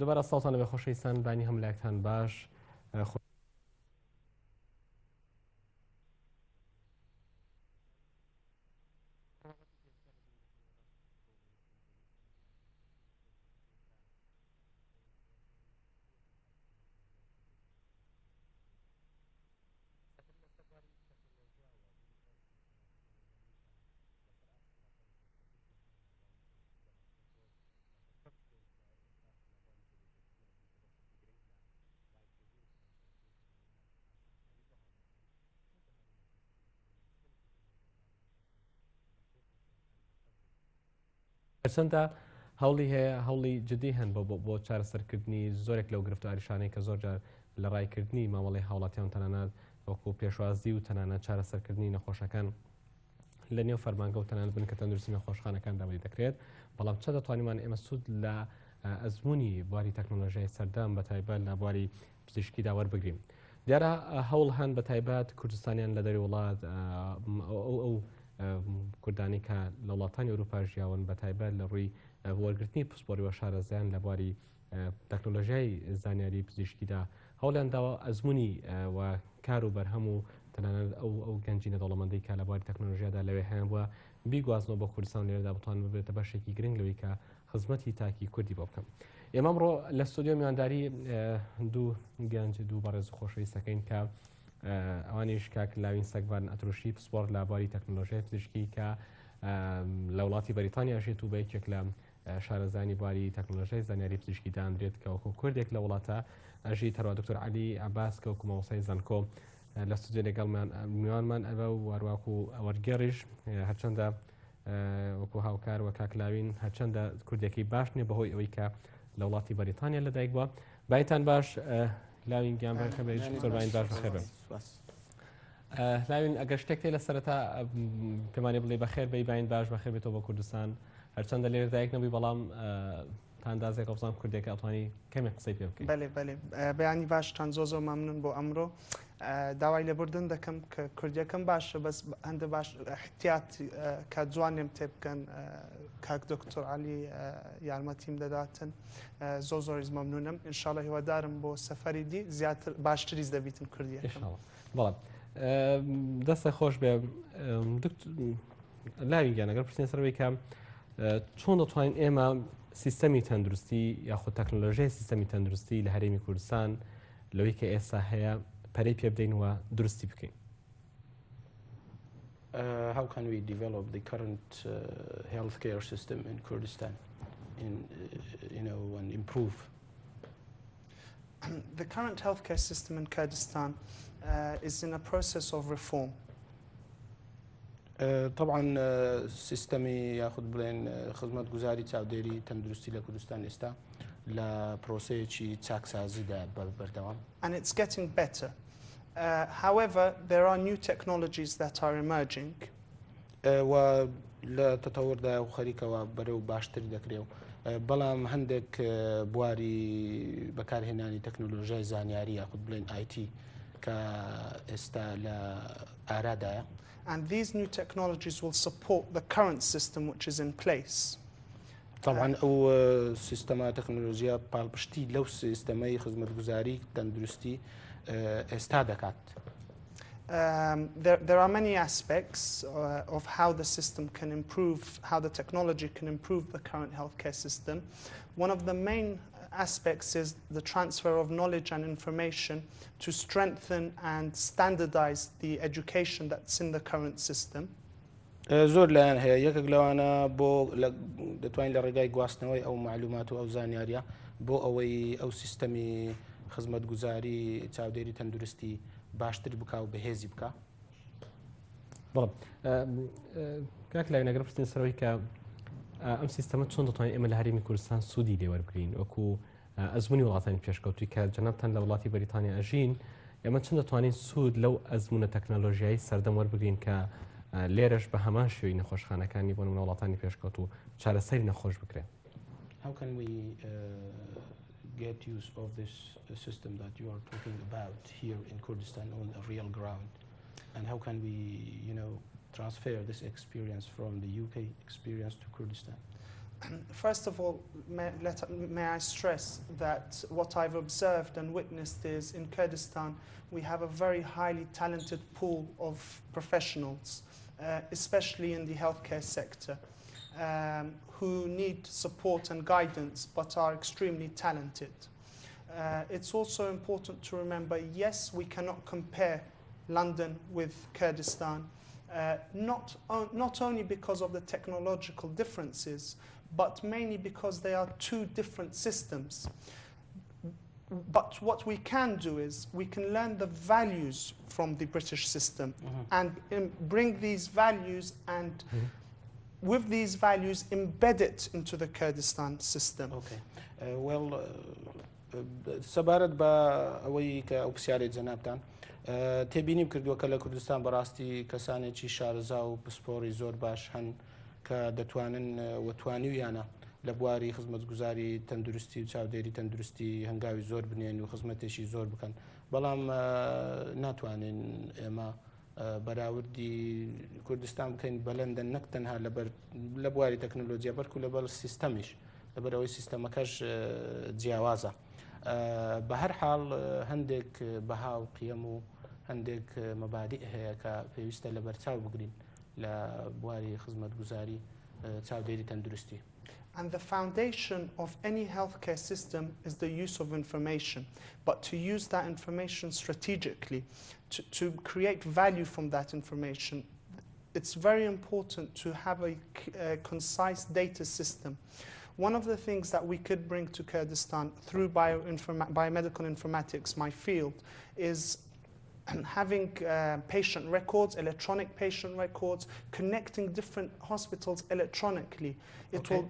دوباره ساڵتان لەبێ خۆشەویستان بانی هەم لایەکتان باش هەرچەندە هەوڵی هەیە هەوڵی جدی هەن بۆ چارەسەرکردنی زۆرێک لەو گرفتاریشانەی کە زۆر جار لە ڕایکردنی مامەڵی هاوڵاتیان تەنانەت وەکو پێشوازی و تەنانەت چارەسەرکردنی نەخۆشەکان لە نێو فەرمانگە و تەنانەت بن کە تەندروستی نەخۆشخانەکان دابڵی دەکرێت بەڵام چە دەتوانیمان ئێمە سوود لە ئەزمموی بواری تەکنۆلۆژیای سەردەم بە تایبەت لە بواری پزیشکیدا وەربگرین. دیارە هەوڵ هەن بە تایبەت کوردستانیان لە دەری وڵات ئەو کوردانی کە لە وڵاتانی ئەوروپا ژیاون بە تایبەت لە ڕووی وەرگرتنی پسپۆری وە شارەزایان لە بواری تەکنۆلۆژیای زانیاری پزیشکیدا هەوڵیان داوە ئەزمموی و کار و بەرهەم و تەنانەت ئەو گەنجینە دەوڵەمەندی کە لە بواری تەکنۆلۆژیادا لەوێ هەیە بووە بیگوازنەوە بە کوردستان لێرەدا بتوان ببێتە بەشێکی گرنگ لەوەی کە خزمەتی تاکی کوردی بۆ بکەم. ئێمە ئەمڕۆ لە ستۆدیۆ میوانداری دوو گەنج دوو بەڕێز خۆشەویستەکەین کە ئەوانیش کاک لاوین سەگڤان ئەتروشی پسپۆر لە بواری تەکنۆلۆژیای پزیشکی کە لە وڵاتی بەریتانیا ژێت و بە یەکێک لە شارەزانی بواری تەکنۆلۆژیای زانیاری پزیشکی دانرێت کە وەکو کوردێک لە وڵاتە ئەژی تەروا دکتۆر عەلی عەباس کە وەکو مامۆستای زانکۆ لە ستودیۆ لەگەڵمان میوانمان ئەبە و وەرواکو ئەوەرگێڕیش هەرچەندە وەکو هاوکار وە کاک لاوین هەرچەندە کوردێکی باش نیە بەهۆی ئەوەی کە لە وڵاتی بەریتانیا لەدایک بووە. بايتان باش لاوین گیان بەخێر بێ دکتۆر باین باش بەخێر بێ. لاوین ئەگەر شتێک تێ لە سەرەتا پێمانێ بڵێ بەخێر بێ باین باش بەخێر بێتەوە بە کوردستان هەرچەندە لێرە دایک نەبووی بەڵام تاندازێک ئەوزان کوردێک ئەتوانی کەمێک قسەی پێ بکەیت. بەێ بەێ بەیانی باشتان زۆ مەمنون بۆ ئەمڕۆ داوای لێبوردن دەکەم کە کوردیەکەم باشە بەس هەندە باش احتیاط کە جوانێم تێ بکەن کاک دکتۆر عەلی یارمەتیم دەداتن زۆریز مەمنونم ئینشاڵڵا هیوادارم بۆ سەفەری دی زیاتر باشتریز دەبیتن کوردیەکەم. بەڵام دەستە خۆش بێ لاوین گیان ئەگەر پرسیێن سەرەوەی کە چۆن دەتوانین ئێمە سیستەمی تەندروستی یاخود تەکنۆلۆژیای سیستەمی تەندروستی لە هەرێمی کوردستان لەوەی کە ئێستا هەیە پەرەی پێ بدەین و دروستی بکەین. How can we develop the current healthcare system in Kurdistan and improve? The current healthcare system in Kurdistan is in a process of reform. طبعا سیستمی یاخود بڵێن خزمەتگوزاری چاودێری تەندروستی لە کوردستان ئێستا لە پرۆسەیەکی چاکسازیدا بەردەوام. And it's getting better. However, there are new technologies that are emerging. و لە تەتەوەردا و خەریکەوە بەرەو باشتر دەکرێت بەڵام هەندێک بواری بەکارهێنانی تەکنۆلۆژیای زانیاری یاخود بڵێن IT کە ئێستا لە ئارادایە. And these new technologies will support the current system which is in place. طبعا ئەو سیستەما تەکنۆلۆژیا پاڵپشتی لەو سیستەمەی خزمەتگوزاری تەندروستی ئێستا دەکات. There are many aspects of how the system can improve, how the technology can improve the current healthcare system. One of the main aspects is the transfer of knowledge and information to strengthen and standardize the education that's in the current system. زۆر لایەن هەیە یەکێک لەوانە بۆ دەتوانین لە ڕێگای گواستنەوەی ئەو معلومات و ئەو زانیاریە بۆ ئەوەی ئەو سیستەمی خزمەتگوزاری چاودێری تەندروستی باشتر بکا و بەهێزی بکە. بەڵام کاک لاوین ئەگەر پرسیێن سەرەوەی کە ئەم سیستەمە چۆن دەتوانین ئێمە لە هەرێمی کوردستان سوودی لێ وەربگرین وەکو ئەزمموی وڵاتانی پێشکەوتووی کە جەنابتان لە وڵاتی بەریتانیا ئەژین ئێمە چۆن دەتوانین سوود لەو ئەزممونە تەکنۆلۆژیایی سەردەم وەربگرین کە لێرەش بە هەمان شێوەی نەخۆشخانەکانی بۆ نمونە وڵاتانی پێشکەوتوو چارەسەری نەخۆش بکرێن. How can we get use of this system that you are talking about here in Kurdistan on a real ground, and how can we transfer this experience from the UK experience to Kurdistan? First of all, may I stress that what I've observed and witnessed is in Kurdistan, we have a very highly talented pool of professionals, especially in the healthcare sector, who need support and guidance but are extremely talented. It's also important to remember, yes, we cannot compare London with Kurdistan, not only because of the technological differences, but mainly because they are two different systems. But what we can do is we can learn the values from the British system and bring these values and with these values embed it into the Kurdistan system. Okay. سەبارەت بە ئەوەی کە ئەو پرسیارێک جەنابتان تێبینیم کردووە کە لە کوردستان بەڕاستی کەسانێکی شارەزا و پسپۆڕی زۆر باش هەن کە دەتوانن وەتوانیویانە لە بواری خزمەتگوزاری تەندروستی و چاودێری تەندروستی هەنگاوی زۆر بنێن و خزمەتێکی زۆر بکەن بەڵام ناتوانین ئێمە بەراوردی کوردستان بکەین بەلەندە نەک تەنها لە بواری تەکنۆلۆجیا بەڵکو لەبەر سیستەمیش لەبەرەوەی سیستەمەکەش جیاوازە بە هەر حاڵ هەندێک بەها و قیەم و هەندێک مەبادیع هەیە کە پێویستە لە بەرچاو بگرین لە بواری خزمەتگوزاری چاودێری تەندروستی. And the foundation of any healthcare system is the use of information, but to use that information strategically, to create value from that information, it's very important to have a concise data system. One of the things that we could bring to Kurdistan through biomedical informatics, my field, is having patient records, electronic patient records, connecting different hospitals electronically. It will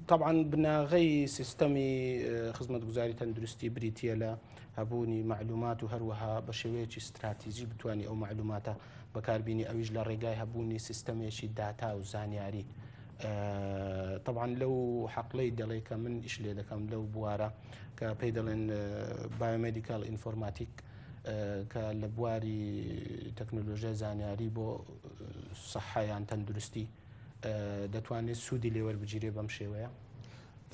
طبعا بناغي سيستمي خدمة گزاري تندرستي بريتيا لا هبوني معلومات وهروها بشويتش استراتيجي بتواني او معلوماتها بكاربيني اويج للرقاي هبوني سيستمي شي داتا وزانياري طبعا لو حقلي دليك من ايش لي دكم لو بوارا كبيدلن بايوميديكال انفورماتيك كالبواري تكنولوجيا زانياري بو صحية تندرستي دەتوانێت سوودی لێوە بگیرێ بەم شێوەیە.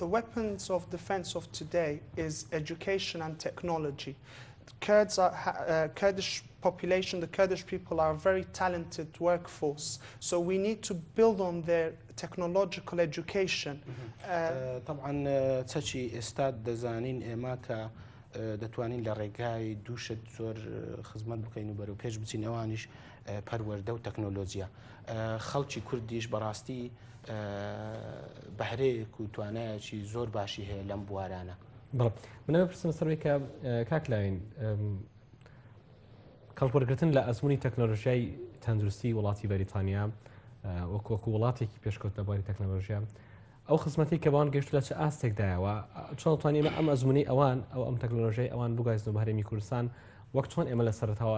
The weapons of defense of today is education and technology. Kurds are, Kurdish population, the Kurdish people are a very talented workforce, so we need to build on their technological education. طبعا تشي استاد دزانين ئێمە کە دەتوانین لە ڕێگای دووشت زۆر خزمەت بکەین و بەرەو پێش بچین ئەوانیش پەروەردە و تەکنۆلۆجیا خەڵکی کوردیش بەڕاستی بەهرەیەک و توانایەکی زۆر باشی هەیە لەم بوارانە. بەڵێ منەوە پرسم سەرەوەی کە کاک لاوین کەڵپوەرگرتن لە ئەزموونی تەکنۆلۆژیای تەندروستی وڵاتی بەریتانیا وەکو وڵاتێکی پێشکەوت لە بواری تەکنۆلۆژیا ئەو خزمەتی کە بەوان گەشت لە چه ئاستێکدایەوە چۆن توانین ئەم ئەزموونی ئەوان ئەم تەکنۆلۆژیای ئەوان بگایزن بە هەرێمی کوردستان وەک چۆن ئێمە لە سەرەتاوە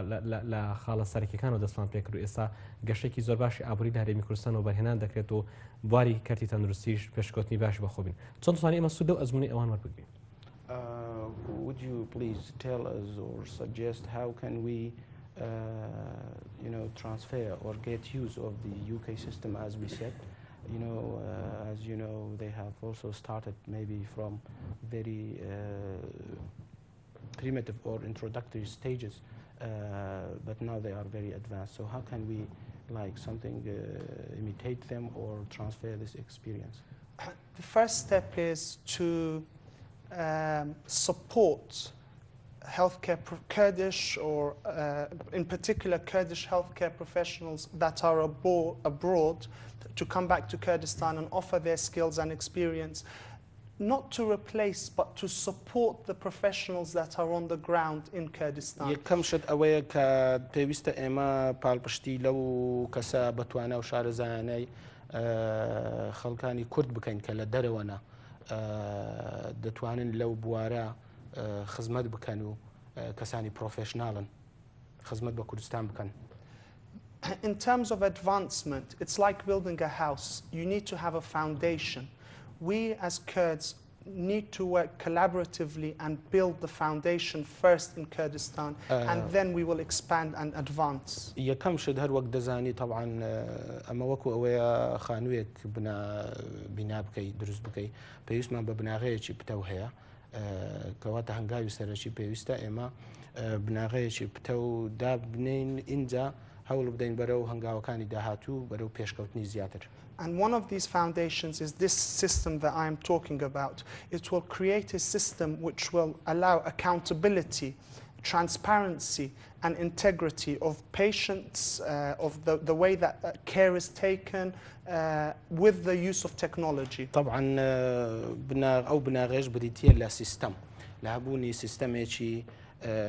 لە خاڵە سەرەکیەکانەوە دەستمان پێکرد و ئێستا گەشتێکی زۆر باشی ئابووری لە هەرێمی کوردستان و بەرهێنان دەکرێت و بواری کەرتی تەندروستیش پێشکەوتنی باشی بەخۆبین چۆن توانین ئێمە سوود و ئەزموونی ئەوان وەربگرین. Would you please tell us or suggest how can we transfer or get use of the UK system as we said? As you know, they have also started maybe from very primitive or introductory stages, but now they are very advanced. So how can we imitate them or transfer this experience? The first step is to support healthcare Kurdish or in particular Kurdish healthcare professionals that are abroad to come back to Kurdistan and offer their skills and experience, not to replace but to support the professionals that are on the ground in Kurdistan. یەکەم شت ئەوەیە کە پێویستە ئێمە پاڵپشتی لەو کەسە بەتوانە و شارەزایانەی خەڵکانی کورد بکەین کە لە دەرەوەنا دەتوانن لەو بوارە خزمەت بکەن و کەسانی پرۆفێشناڵن خزمەت بە کوردستان بکەن. In terms of advancement, it's like building a house. You need to have a foundation. We as Kurds need to work collaboratively and build the foundation first in Kurdistan, and then we will expand and advance. يكم شد هر وقت دزاني طبعا اما وكو اويا خانويك بنا بكي دروس بكي بيسمى ببناغيتي بتوهيا كواتا هنگاوي سرشي بيستا اما بناغيتي بتو دابنين انجا هول بدين برو هنگاو كاني داهاتو برو بيشكوتني زياتر. And one of these foundations is this system that I am talking about. It will create a system which will allow accountability, transparency and integrity of patients, of the way that care is taken with the use of technology. طبعا بناغيش بريتيا لا سيستم لهبوني سيستميشي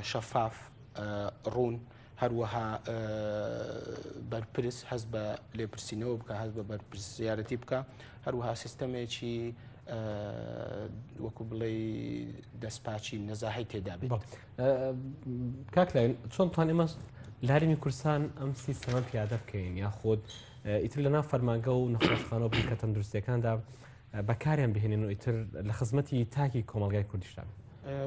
شفاف رون هروها برپرس حسب لبرسينو بكا حسب برپرس زيارتي بكا هروها سيستميشي وكبلي دسباتشي نزاهي تدابت. كاكلاين شلون تواني اما لهرمي كردستان ام سيستم پیاده بکەین یاخود ئیتر لەناو فەرمانگە و نەخۆشخانە بریکە تەندروستیەکاندا بەکاریان بهێنین و ئیتر لە خزمەتی تاکی کۆمەڵگای کوردستان.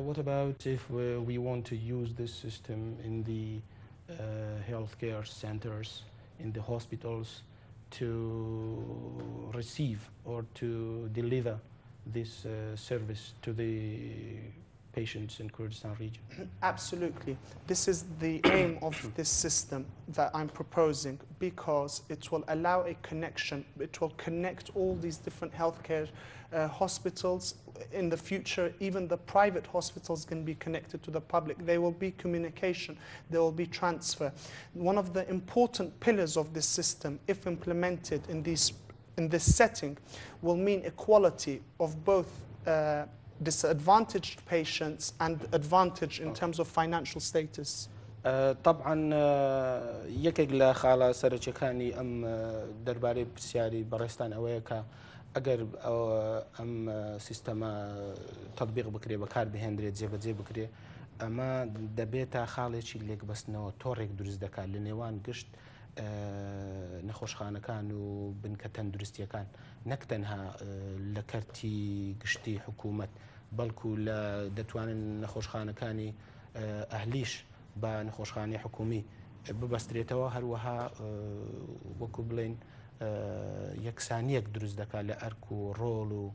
What about if we want to use this system in the healthcare centers, in the hospitals, to receive or to deliver this service to the patients in Kurdistan region? Absolutely. This is the aim of this system that I'm proposing, because it will allow a connection. It will connect all these different healthcare hospitals. In the future, even the private hospitals can be connected to the public. There will be communication. There will be transfer. One of the important pillars of this system, if implemented in this setting, will mean equality of both disadvantaged patients and advantage in terms of financial status. طبعا یەکێک لە خاڵە سەرچەکانی ئەم دەربارەی پرسیاری بەڕێستان ئەوەیە کە ئەگەر ئەم سیستەمە تەطبیق بکرێ بەکار بهێنرێت جێبەجێ بکرێ ئەمە دەبێتە خاڵێکی لێکبەستنەوە تۆڕێک دروست دەکات لە نێوان گشت نەخۆشخانەکان و بنکە تەندروستیەکان نەک تەنها لە کەرتی گشتی حکوومەت بەڵکو لە دەتوانن نەخۆشخانەکانی ئەهلیش بە نەخۆشخانەی حکومی ببەسترێتەوە هەروەها وەکو بڵێن یەکسانیەک دروست دەکات لە ئەرک و ڕۆڵ و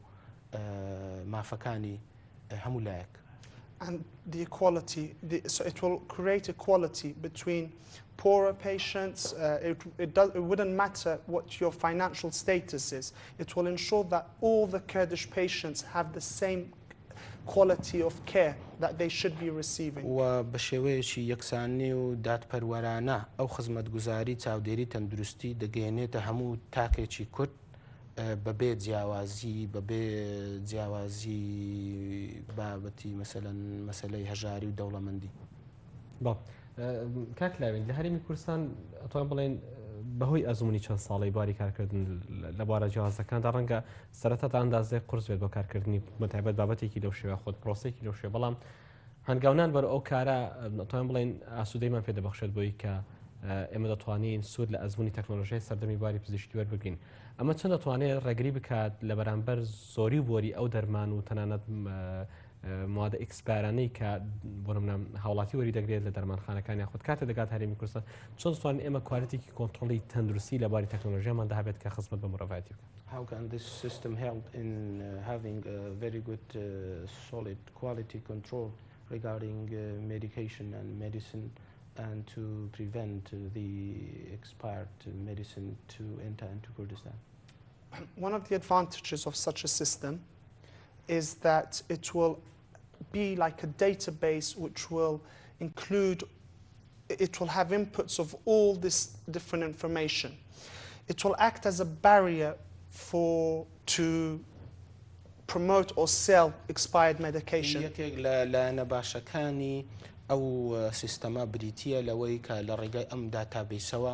مافەکانی هەموو لایەک. And the equality, so it will create equality between poorer patients. It wouldn't matter what your financial status is. It will ensure that all the Kurdish patients have the same quality of care that they should be receiving. و بە شێوەیەکی یەکسانی و دادپەروەرانە ئەو خزمەتگوزاری چاودێری تەندروستی دەگەێنێتە هەموو تاکێکی کورد بەبێ جیاوازی بابەتی مەسەلەن مەسەلەی هەژاری و دەوڵەمەندی. کاک لاوین لە هەرێمی کوردستان ئەتوان بڵێن بەهۆی ئەزمموی چەند ساڵی باری کارکردن لە بوارە جیاوازەکاندا ڕەنگە سەرەتا ئەندازێ قرس بێت بۆ کارکردنی متایبەت بابەتێکی لەو شێوە خۆت پرۆسێکی لەو شێ بەڵام هەنگاونان بەر ئەو کارە ئەتوان بڵێن ئاسوودەیمان پێ دەبەخشێت بۆی کە ئێمە دەتوانین سوود لە ئەزمموی تەکنۆلۆژیای سەردەمی باری پزیشکی وەربگرین. ئەمە چەند دەتوانێت ڕێگری بکات لە بەرامبەر زۆری بۆری ئەو دەرمان و تەنانەت موادە ئێکسپارانەی کە بۆ نمونە هاوڵاتی وەری دەگرێت لە دەرمانخانەکانی یاخود کاتێ دەگات هەرێمی کوردستان چۆن دەتوانین ئێمە کوالتیکی کۆنتڕۆڵی تەندروستی لە باری تەکنۆلۆژیامان دەهابێت کە خزمەت بە مرۆڤایەتی بکات. How can this system help in having a very good solid quality control regarding medication and medicine and to prevent the expired medicine to enter into Kurdistan? One of the advantages of such a system is that it will be like a database which will include, it will have inputs of all this different information. It will act as a barrier to promote or sell expired medication. ئەو سیستەمە بریتیە لەوەی کە لە ڕێگای ئەم داتابیسەوە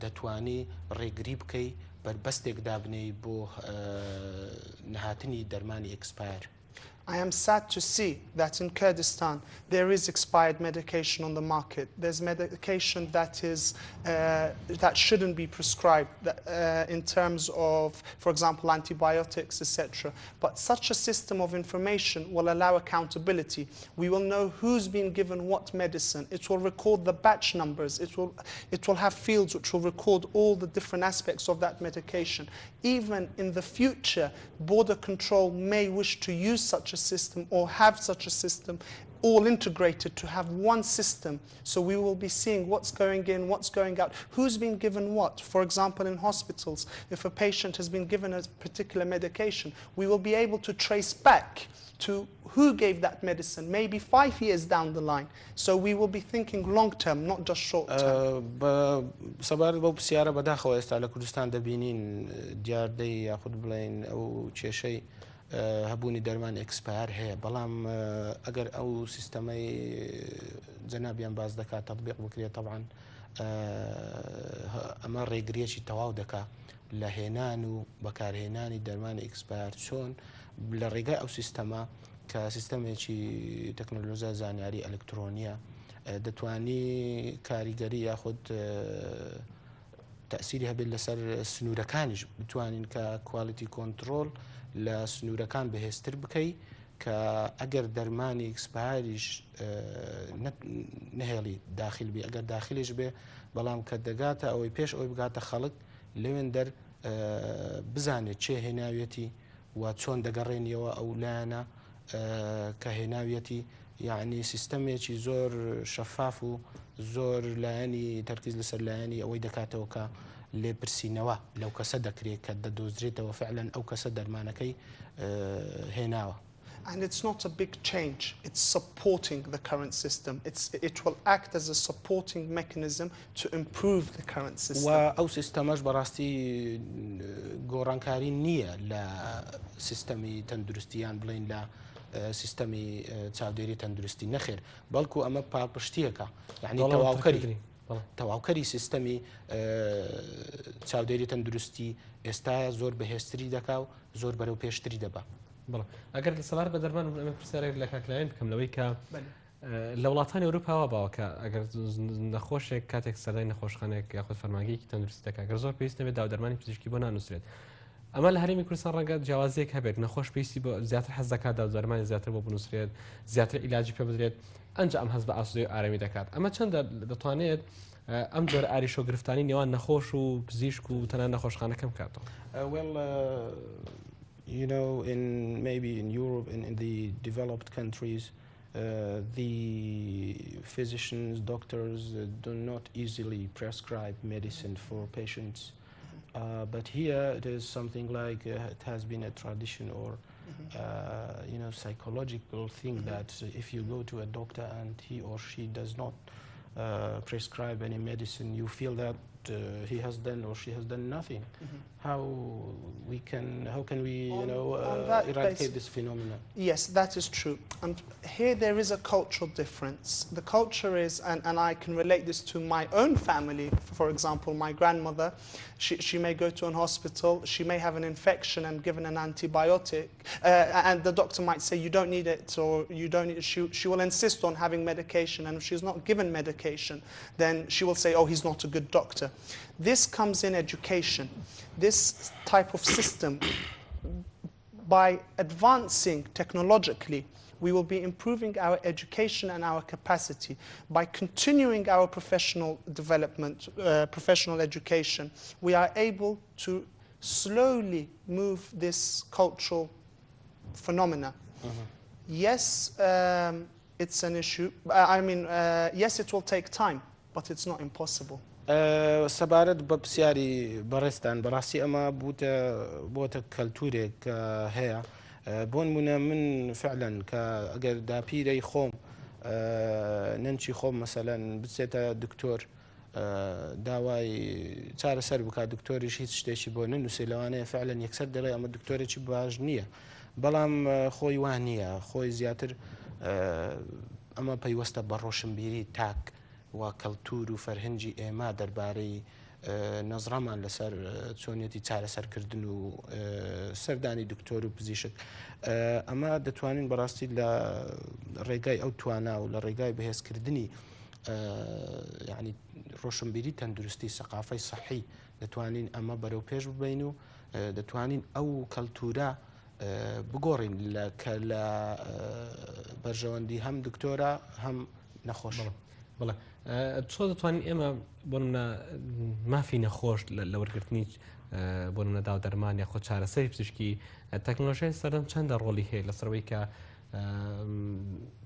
دەتوانی ڕێگری بکەی بربەستێک دابنەی بۆ نهاتنی دەرمانی ئەکسپایر. I am sad to see that in Kurdistan there is expired medication on the market. There's medication that is that shouldn't be prescribed in terms of, for example, antibiotics, etc. But such a system of information will allow accountability. We will know who's been given what medicine. It will record the batch numbers. It will have fields which will record all the different aspects of that medication. Even in the future, border control may wish to use such a system or have such a system all integrated to have one system. So we will be seeing what's going in, what's going out, who's been given what. For example, in hospitals, if a patient has been given a particular medication, we will be able to trace back to who gave that medicine, maybe 5 years down the line. So we will be thinking long term, not just short term. سەبارەت بەو پرسیارە بەداخەوە ئێستا لە کوردستان دەبینین دیاردەی یاخود بڵێن ئەو کێشەی هەبوونی دەرمان ئەکسپایر هەیە، بەڵام ئەگەر ئەو سیستەمەی جەنابیان باز دەکات تەطبیق بکرێت طبعاً ئەمە ڕێگرێکی تەواو دەکات لە هێنان و بەکارهێنانی دەرمانی ئەکسپایر چۆن لە ڕێگای ئەو سیستەمە کە سیستەمێکی تەکنۆلۆژیا زانیاری ئەلکترۆنیە دەتوانی کاریگەری یاخود تەسیری هەبێت لەسەر سنوورەکانیش بتوانین کە کوالیتی کۆنتڕۆل لە سنوورەکان بەهێزتر بکەی کە ئەگەر دەرمانی ئەکسپایریش نهێڵی داخل بێ ئەگەر داخلیش بێ بەڵام کە دەگاتە ئەوەی پێش ئەوەی بگاتە خەڵک لەوێن دەر بزانێت چێ هێناوێتی و چۆن دەگەڕێنیەوە ئەو لایەنە کە هێناوێتی یعنی سیستەمێکی زۆر شەفاف و زۆر لایەنی تەرکیز لەسەر لایەنی ئەوەی دەکاتەوە کە لێپرسینەوە لەو کەسە دەکرێت کە دەدۆزرێتەوە فعلاً ئەو کەسە دەرمانەکەی هێناوە. And it's not a big change. It's supporting the current system. It will act as a supporting mechanism to improve the current system. وأو سيستمش براستي گۆڕانکاری نییە لە سیستەمی تەندروستیان بڵین لە سیستەمی چاودێری تەندروستی نەخێر بەڵکو ئەمە پاڵپشتیەکە یعنی تەواوکەری سیستەمی چاودێری تەندروستی ئێستا زۆر بەهێزتری دەکا و زۆر بەرەو پێشتری دەبا. بەڵێ ئەگەر لە سەبار بە دەرمان ئەمە پرسیارێک لە کاکلایەن بکەم لەوەی کە لە وڵاتانی ئەوروپاوە باوەکە ئەگەر نەخۆشێک کاتێک سەردای نەخۆشخانێک یاخود فەرمانگەیەکی تەندروستی دەکات گەر زۆر پێویستە بێت داودەرمانی پزیشکی بۆ نانووسرێت. ئەمە لە هەرێمی کوردستان ڕەنگە جیاوازیەک هەبێت نەخۆش پێویستی بۆ زیاتر حەز دەکات داودەرمانی زیاتر بۆ بنووسرێت زیاتر عیلاجی پێ بدرێت ئەنجا ئەم هەز بە ئاسوودەی و ئارامی دەکات. ئەمە چەندە دەتوانێت ئەم جۆرە ئاریشە و گرفتانی نێوان نەخۆش و پزیشک و تەنانەت نەخۆشخانەکەم کاتەوە. You know, maybe in Europe and in the developed countries, the physicians, doctors do not easily prescribe medicine for patients. But here it is something like it has been a tradition or you know, psychological thing that if you go to a doctor and he or she does not prescribe any medicine, you feel that he has done or she has done nothing. How can we you know eradicate this phenomenon? Yes, that is true. And here there is a cultural difference. The culture is, and I can relate this to my own family. For example, my grandmother, she may go to an hospital, she may have an infection and given an antibiotic, and the doctor might say you don't need it or you don't need it. She will insist on having medication, and if she's not given medication, then she will say, oh, he's not a good doctor. This comes in education. This type of system, by advancing technologically, we will be improving our education and our capacity. By continuing our professional development, professional education, we are able to slowly move this cultural phenomena. Yes, it's an issue. I mean, yes, it will take time, but it's not impossible. سەبارەت بە پرسیاری بەڕێستان بەڕاستی ئەمە بۆتە کەلتورێک هەیە بۆ نمونە من فعلا کە ئەگەر داپیرەی خۆم نەنچی خۆم مەسەلەن بچێتە دکتۆر داوای چارەسەر بکات دکتۆریش هیچ شتێکی بۆ ننووسێ لەوانەیە فعلا یەکسەر دەڵێ ئەمە دکتۆرێکی باش نییە بەڵام خۆی وان نییە خۆی زیاتر ئەمە پەیوەستە بە ڕۆشنبیری تاک و کەلتور و فەرهەنگی ئێمە دەربارەی نەزڕامان لەسەر چۆنیەتی چارەسەرکردن و سەردانی دکتۆر و پزیشک ئەمە دەتوانین بەڕاستی لە ڕێگای ئەو توانە و لە ڕێگای بەهێزکردنی یعنی ڕۆشنبیری تەندروستی سەقافەی سەحی دەتوانین ئەمە بەرەو پێش ببین و دەتوانین ئەو کەلتورە بگۆڕین کە لە بەرژەوەندی هەم دکتۆرە هەم نەخۆش. بڵێ چۆ دەتوانین ئێمە بۆ مافی نەخۆش لە وەرگرتنی بۆ نەداو دەرمان یاخۆ چارەسەری پزیشکی تەکنۆلۆژیای سەردەم چەندە ڕۆڵی هەیە لەسەرەوەی کە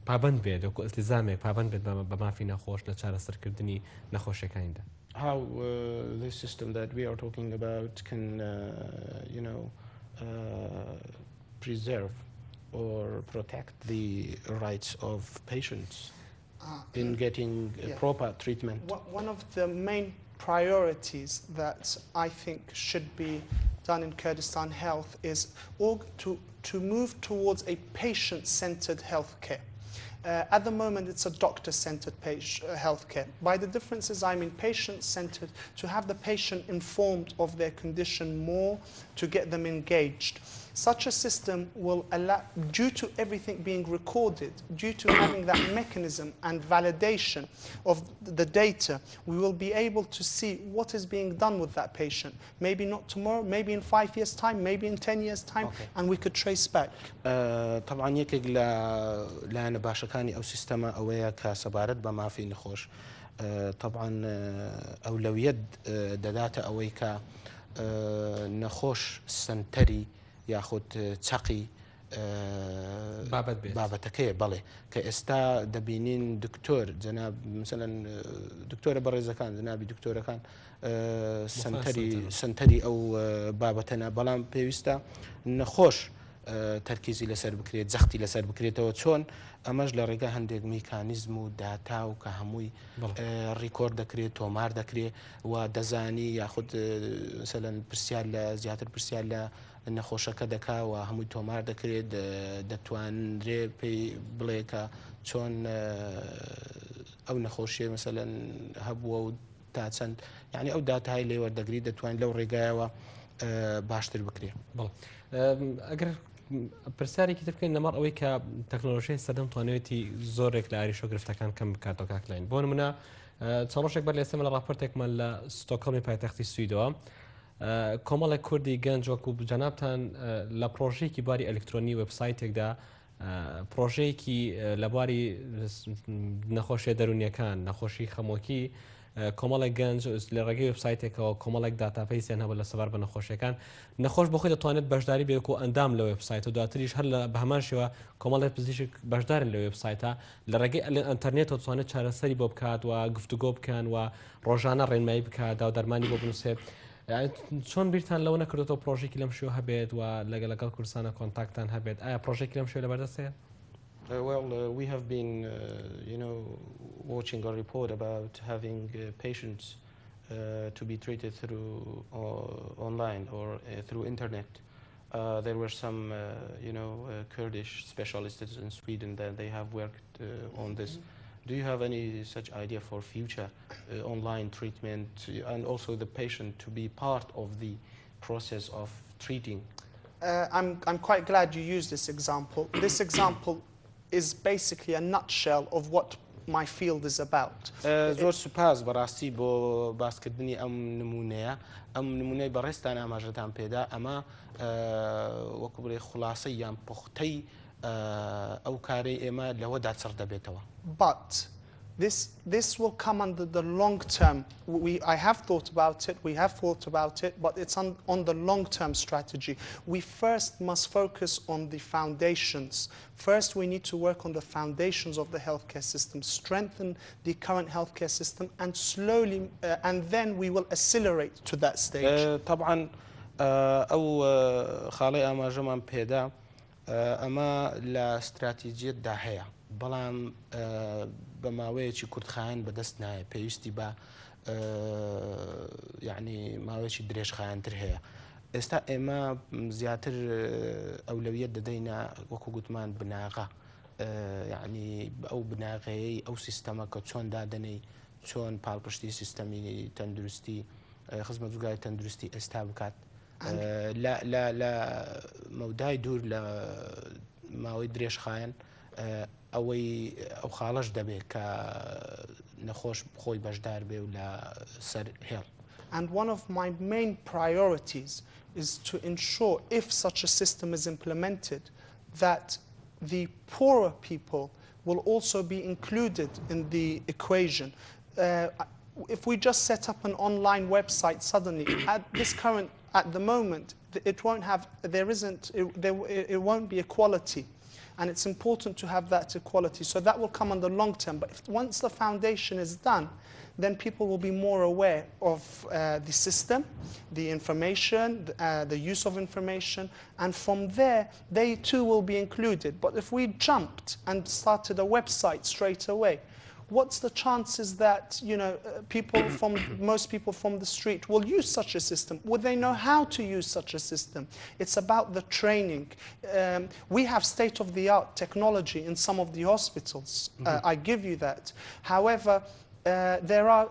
پابند بێت وەکو ئەستیزامێک پابند بێت بە مافی نەخۆش لە چارەسەرکردنی نەخۆشیەکانیدا. How the system that we are talking about can preserve or protect the rights of patients in getting proper treatment. One of the main priorities that I think should be done in Kurdistan Health is to move towards a patient-centered healthcare. At the moment, it's a doctor-centered healthcare. By the differences, I mean patient-centered, to have the patient informed of their condition more, to get them engaged. Such a system will allow, due to everything being recorded, due to having that mechanism and validation of the data, we will be able to see what is being done with that patient. Maybe not tomorrow, maybe in 5 years' time, maybe in 10 years' time, and we could trace back. طبعا یەکێک لە نەباشەکانی ئەو سیستەمە ئەوەیە کە سەبارەت بە مافی نەخۆش طبعا ئەولەویەت دەداتە ئەوەی کە نەخۆش سنتەری یاخود چەقی بابەتەکەیە بەڵێ کە ئێستا دەبینین دکتۆر جەناب مثلەن دکتۆرە بەڕێزەکان جەنابی دکتۆرەکان سنتەری ئەو بابەتەنە بەڵام پێویستە نەخۆش تەرکیزی لەسەر بکرێت جەختی لەسەر بکرێتەوە چۆن ئەمەش لە ڕێگە هەندێک میکانیزم و داتا و کە هەمووی ڕیکۆرد دەکرێت تۆمار دەکرێت و دەزانی یاخود مثلەن پرسیار لە زیاتر پرسیار لە نەخۆشەکە دەکاوە هەمووی تۆمار دەکرێت دەتوانرێ پێی بڵێ کە چۆن ئەو نەخۆشیە مثلەن هەبووە و تا چەند یعنی ئەو داتای لێ وەردەگری دەتوانین لەو ڕێگایەوە باشتر بکرێت. ئەگەر پرسیارێکی تر بکەین لەمەڕ ئەوەی کە تەکنۆلۆژیای سەردەم توانێتی زۆرێک لە ئاریشۆ گرفتەکان کەم بکاتەوە کاکلاین بۆ نمونە چەڕۆژێک بەر لە ئێستێمە لە ڕاپۆرتێکمان لە ستۆکهۆڵمی پایتەختی سویدەوە کۆمەڵێک کوردی گەنج وەکو جەنابتان لە پرۆژەیەکی باری ئەلکترۆنی وێبسایتێکدا پرۆژەیەکی لە باری نەخۆشیە دەرونیەکان نەخۆشی خەمۆکی کۆمەڵێک گەنج لە ڕێگەی وێبسایتێکەوە کۆمەڵێک داتاپەیسیان هەبوو لە سەبار بە نەخۆشیەکان نەخۆش بۆ خۆی دەتوانێت بەشداری بێت و ئەندام لە وێبسایت و دواتریش هەر لە بە هەمان شێوە کۆمەڵێک پزیشک بەشدارن لە وێبسایتە لە ڕێگەی ئەنتەرنێت دەتوانێت چارەسەری بۆ بکات و گفتوگۆ بکەن و ڕۆژانە ڕێنمایی بکات داودەرمانی بۆ بنووسێت چۆن بیرتان لەوە نەکردێتەوە پرۆژێکی لەم شێوە هەبێت و لەگەڵ کوردستانە کۆنتاکتان هەبێت ئایا پرۆژێکی لەم شێوە لەبەردەستەیە؟ Well, we have been, watching a report about having patients to be treated through online or through internet. There were some, Kurdish specialists in Sweden that they have worked on this. Do you have any such idea for future online treatment and also the patient to be part of the process of treating? I'm quite glad you used this example. This example is basically a nutshell of what my field is about. زۆر سوپاس بەڕاستی بۆ باسکردنی ئەم نمونەیە ئەم نمونەی بەڕێستان ئاماژەتان پێدا ئەمە وەکو بڵێ خولاسەی یان پوختەی ئەو کارەی ئێمە لەوەدا چڕ دەبێتەوە. But this will come under the long term. I have thought about it, but it's on the long-term strategy. We first must focus on the foundations. First, we need to work on the foundations of the healthcare system, strengthen the current healthcare system, and slowly, and then we will accelerate to that stage. طبعا أو خالي ئاماژەمان پێدا ئەمە لە استراتیجیەتدا هەیە بەڵام بە ماوەیەکی کورتخایەن بەدەست نایە پێویستی بە یعنی ماوەیەکی درێژخایەنتر هەیە ئێستا ئێمە زیاتر ئەولەویەت دەدەینە وەکو گوتمان بناغە یعنی ئەو بناغەیەی ئەو سیستەمە کە چۆن دادەنەی چۆن پاڵپشتی سیستەمی تەندروستی خزمەت جوگای تەندروستی ئێستا بکات لە مەودای دوور لە ماوەی درێژخایەن ئەوەی ئەو خاڵەش دەبێت کە نەخۆش خۆی بەشدار بێ و لە سەر هێڵ. And one of my main priorities is to ensure, if such a system is implemented, that the poorer people will also be included in the equation. If we just set up an online website suddenly, at the moment, it won't have, it won't be equality. And it's important to have that equality. So that will come on the long term. But once the foundation is done, then people will be more aware of the system, the information, the use of information, and from there, they too will be included. But if we jumped and started a website straight away, what's the chances that most people from the street will use such a system? Would they know how to use such a system? It's about the training. We have state-of-the-art technology in some of the hospitals. I give you that. However, there are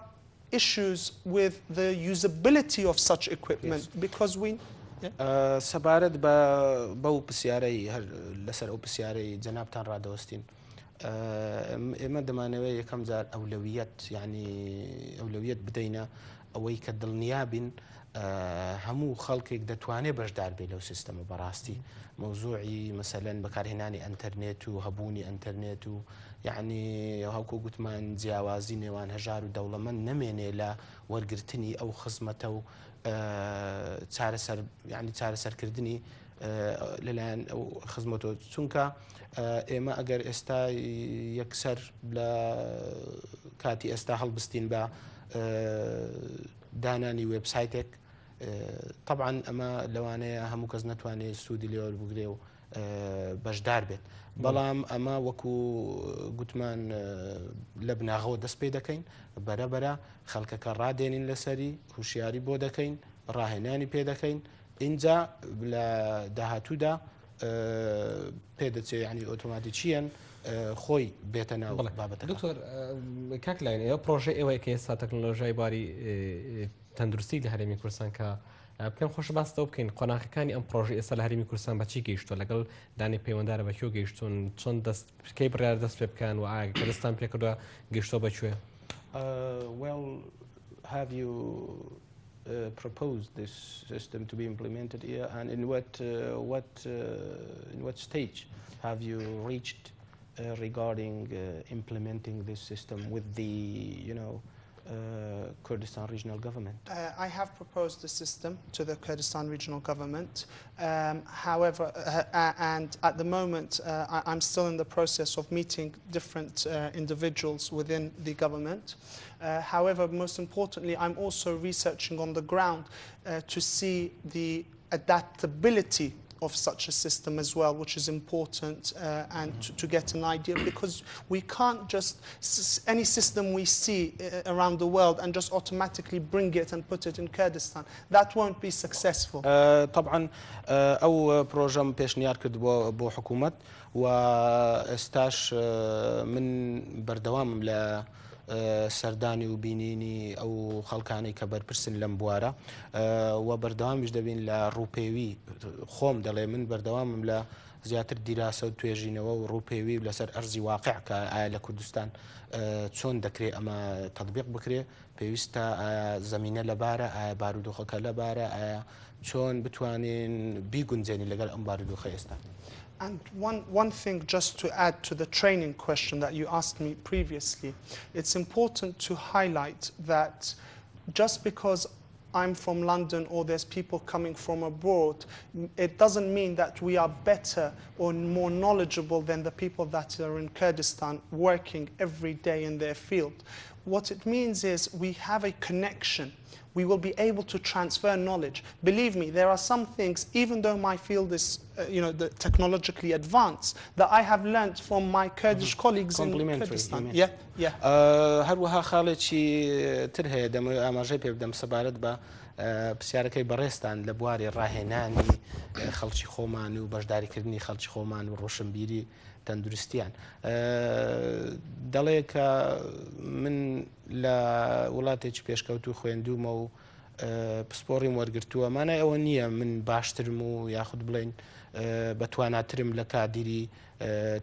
issues with the usability of such equipment because we... سەبارەت بەو پرسیارەی لەسەر ئەو پرسیارەی جەنابتان ڕادەوەستین ئێمە دەمانەوێت یەکەم جار ئەولەویەت بدەینە ئەوەی کە دڵنیابین هەموو خەڵکێک دەتوانێت بەشدار بێت لەو سیستەمە بەڕاستی مەوزوعی مەسەلەن بەکارهێنانی ئەنتەرنێت و هەبوونی ئەنتەرنێت و یعنی هەوکو گوتمان جیاوازی نێوان هەژار و دەوڵەمەند نەمێنێ لە وەرگرتنی ئەو خزمەتە و چارەسەرکردنی لەلایەن ئەو خزمەتەوە چونکە ئێمە ئەگەر ئێستا یەکسەر لە کاتی ئێستا هەڵبستین بە دانانی وێبسایتێک طبعا ئەمە لەوانەیە هەموو کەس نەتوانێت سوودی لێوە بگرێ و بەشدار بێت بەڵام ئەمە وەکو گوتمان لە بناغەوە دەست پێ دەکەین بەرەبەرە خەڵکەکە ڕادێنین لەسەری هوشیاری بۆ دەکەین ڕاهێنانی پێ دەکەین اینجا لە داهاتوودا پێدەچێت ینی ئۆتۆماتیکیەن خۆی بێتە ناو بابەتە. دکتۆر کاک لاین ئێوە پرۆژە ئێوەیە کە ئێستا تەکنۆلۆژیای باری تەندروستی لە هەرێمی کوردستان کە بکەم خۆش باستەوە بکەین قۆناغەکانی ئەم پرۆژە ئێستا لە هەرێمی کوردستان بەچی گەیشتووە لەگەڵ دانی پەیوەنددارە بەکوێ گەیشتون چۆن کەی بڕیار دەست پێ بکەن و ئایا کوردستان پێکردووە گەیشتۆ بەکوێ؟ Well, have you proposed this system to be implemented here, and in what stage have you reached regarding implementing this system with the Kurdistan regional government? I have proposed the system to the Kurdistan regional government. However, and at the moment, I'm still in the process of meeting different individuals within the government. However, most importantly, I'm also researching on the ground to see the adaptability of such a system as well, which is important, and to get an idea, because we can't just any system we see around the world and just automatically bring it and put it in Kurdistan. That won't be successful. طبعا او بروجرام بيشنيار كرد بو حكومة واستاش من بردوام ل سەردانی و بینینی ئەو خەڵکانی کە بەرپرسن لەم بوارە و بەردەوامیش دەبین لە ڕووپێوی خۆم دەڵێ من بەردەوامم لە زیاتر دیراسە و توێژینەوە و ڕووپێوی لەسەر ئەرزی واقع کە ئایا لە کوردستان چۆن دەکرێت ئەمە تەطبیق بکرێ پێویستە ئایا زەمینە لەبارە ئایا بارودۆخەکە لەبارە ئایا چۆن بتوانین بیگونجێنی لەگەڵ ئەم بارودۆخە ئێستا. And one thing just to add to the training question that you asked me previously, it's important to highlight that just because I'm from London or there's people coming from abroad, it doesn't mean that we are better or more knowledgeable than the people that are in Kurdistan working every day in their field. What it means is we have a connection. We will be able to transfer knowledge. Believe me, there are some things, even though my field is technologically advanced, that I have learnt from my Kurdish colleagues in Kurdistan. Yeah. هەروەها خاڵێکی تر هەیە دەمەوێت ئاماژەی پێ بدەم سەبارەت بە پرسیارەکەی بەڕێستان لە بواری ڕاهێنانی خەڵکی خۆمان و بەشداریکردنی خەڵکی خۆمان و ڕۆشنبیری تەندروستیان دەڵێ کە من لە وڵاتێکی پێشکەوتو خوێندومە و پسپۆڕیم وەرگرتووە مانای ئەوە نییە من باشترم و یاخود بڵێن بەتواناترم لە کادیری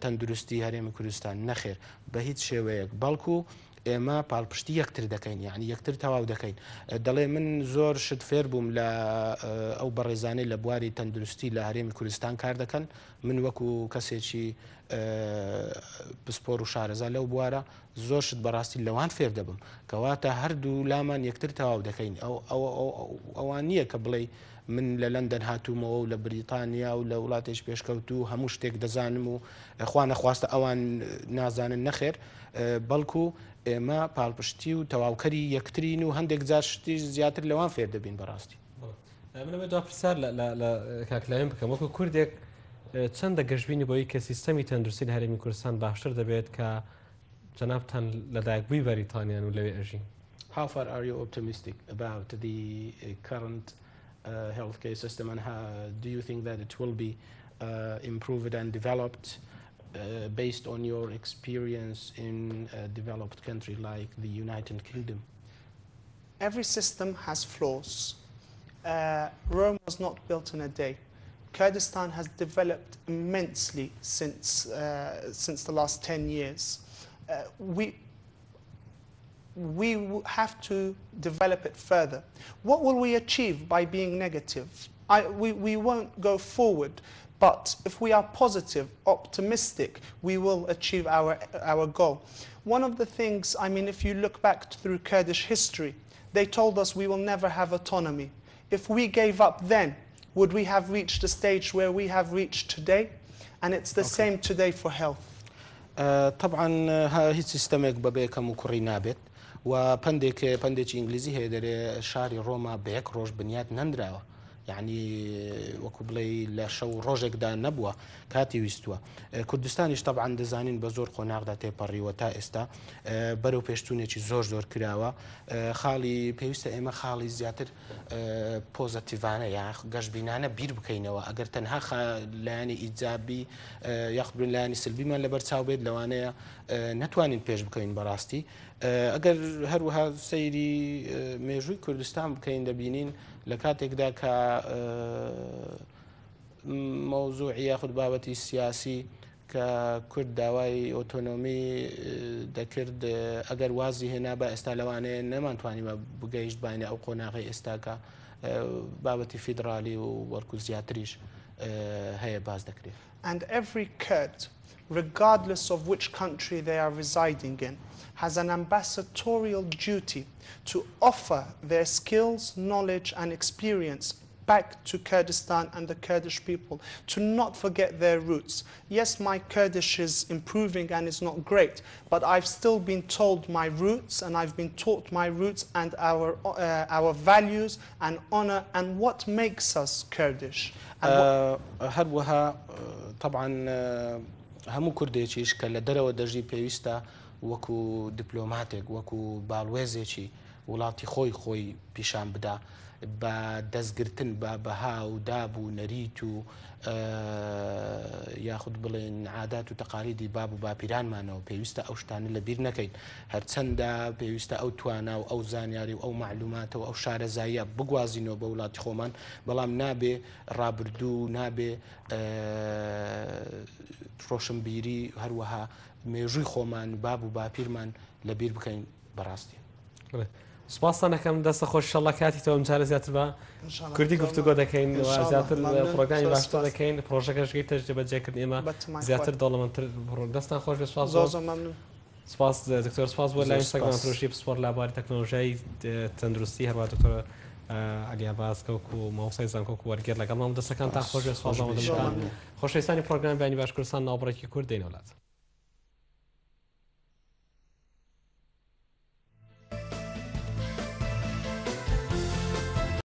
تەندروستی هەرێمی کوردستان نەخێر بە هیچ شێوەیەک بەڵکو ئێمە پاڵپشتی یەکتر دەکەین یعنی یەکتر تەواو دەکەین دەڵێ من زۆر شت فێر بووم لە ئەو بەڕێزانەی لە بواری تەندروستی لە هەرێمی کوردستان کار دەکەن من وەکو کەسێکی پسپۆڕ و شارەزا لەو بوارە زۆر شت بەڕاستی لەوان فێر دەبم کەواتە هەردوو لامان یەکتر تەواو دەکەین ئەوان نییە کە بڵێ من لە لەندەن هاتوومەوە و لە بریتانیا و لە وڵاتێش پێشکەوتو هەموو شتێک دەزانم و خوا نەخواستە ئەوان نازانن نەخێر بەڵکو ئێمە پاڵپشتی و تەواوکەری یەکترین و هەندێک جار شتی زیاتر لەوان فێر دەبین بەڕاستی منەوێت دو پرسیار لە کاکلاوێن بکەم وەکو کوردێک چەندە گەشتبینی بۆی کە سیستەمی تەندروستی لە هەرێمی کوردستان باشتر دەبێت کە جەنابتان لەدایکبووی بەریتانیان و لەوێ ئەژین. How far are you optimistic about the current healthcare system and do you think that it will be improved and developed based on your experience in a developed country like the United Kingdom? Every system has flaws. Rome was not built in a day. Kurdistan has developed immensely since the last 10 years. We have to develop it further. What will we achieve by being negative? We won't go forward, but if we are positive, optimistic, we will achieve our goal. One of the things, I mean, if you look back through Kurdish history, they told us we will never have autonomy. If we gave up then, would we have reached the stage where we have reached today? And it's the same today for health. طبعا هیچ سیستەمێک بەبێ کەم و کوڕی نابێت و پندێکی ئینگلیزی هەیە دەرێ شاری ڕۆما بە یەک ڕۆژ بنیاد نەندراوە یعنی وەکو بڵێ لە شەو ڕۆژێکدا نەبووە کاتی ویستووە کوردستانیش طبعا دەزانین بە زۆر قۆناغدا تێپەڕیوە تا ئێستا بەرەو پێشتوونێکی زۆر کراوە خاڵی پێویستە ئێمە خاڵی زیاتر پۆزەتیڤانە یا گەشتبینانە بیر بکەینەوە ئەگەر تەنها لایانی ئیجابی یاخود لایانی سلبیمان لەبەرچاو بێت لەوانەیە نەتوانین پێش بکەین بەڕاستی ئەگەر هەروەها سەیری مێژووی کوردستان بکەین دەبینین لە کاتێکدا کە مەوزوعی یاخود بابەتی سیاسی کە کورد داوای ئۆتۆنۆمی دەکرد ئەگەر وازی هێنا بە ئێستا لەوانەیە نەمانتوانیمە بگەیشت باینە ئەو قۆناغی ئێستاکە بابەتی فیدرالی و وەرکو زیاتریش هەیە باز دەکرێت. And every Kurd, regardless of which country they are residing in, has an ambassadorial duty to offer their skills, knowledge and experience back to Kurdistan and the Kurdish people, to not forget their roots. Yes, my Kurdish is improving and it's not great, but I've still been told my roots and I've been taught my roots and our values and honor and what makes us Kurdish. هەروەها طبعا هەموو کوردێکیش کە لە دەرەوە دەژی پێویستە وەکو دیپلۆماتێک وەکو باڵوێزێکی وڵاتی خۆی پیشان بدا بە دەستگرتن بە بەها و داب و نەریت و یاخود بڵێن عادات و تەقالیدی باب و باپیرانمانەوە پێویستە ئەو شتانە لەبیر نەکەین هەرچەندە پێویستە ئەو توانە و ئەو زانیاری و ئەو معلوماتەوە ئەو شارەزاییە بگوازینەوە بە وڵاتی خۆمان بەڵام نابێ ڕابردوو نابێ ڕۆشنبیری هەروەها مێژووی خۆمان باب و باپیرمان لەبیر بکەین بەڕاستی. سپاسان دەکەم دەستە خۆش شەڵە کاتی تەوە جارە زیاتر بە کوردی گفتوگۆ دەکەین زیاتر پرۆگرامی باشتر دەکەین پرۆژەکەشگەی تەجربەجێکردن ئێمە زیاتر دەوڵەمەندتر دەستان خۆش بێ سپاس دکتۆر سپاس بۆ لای ئینستاگرام ئەترۆشی پسپۆڕ لاباری تەکنۆلۆژیای تەندروستی هەروە دکتۆر عەلیاباس کەوکو مامۆستای زانکۆ و وەرگێر لەگەڵ مام دەستەکان تا خۆش بێ سپاس خۆشەویستانی پرۆگرامی بەیانی باش کوردستان ناوبڕێکی کورد دێنە وڵات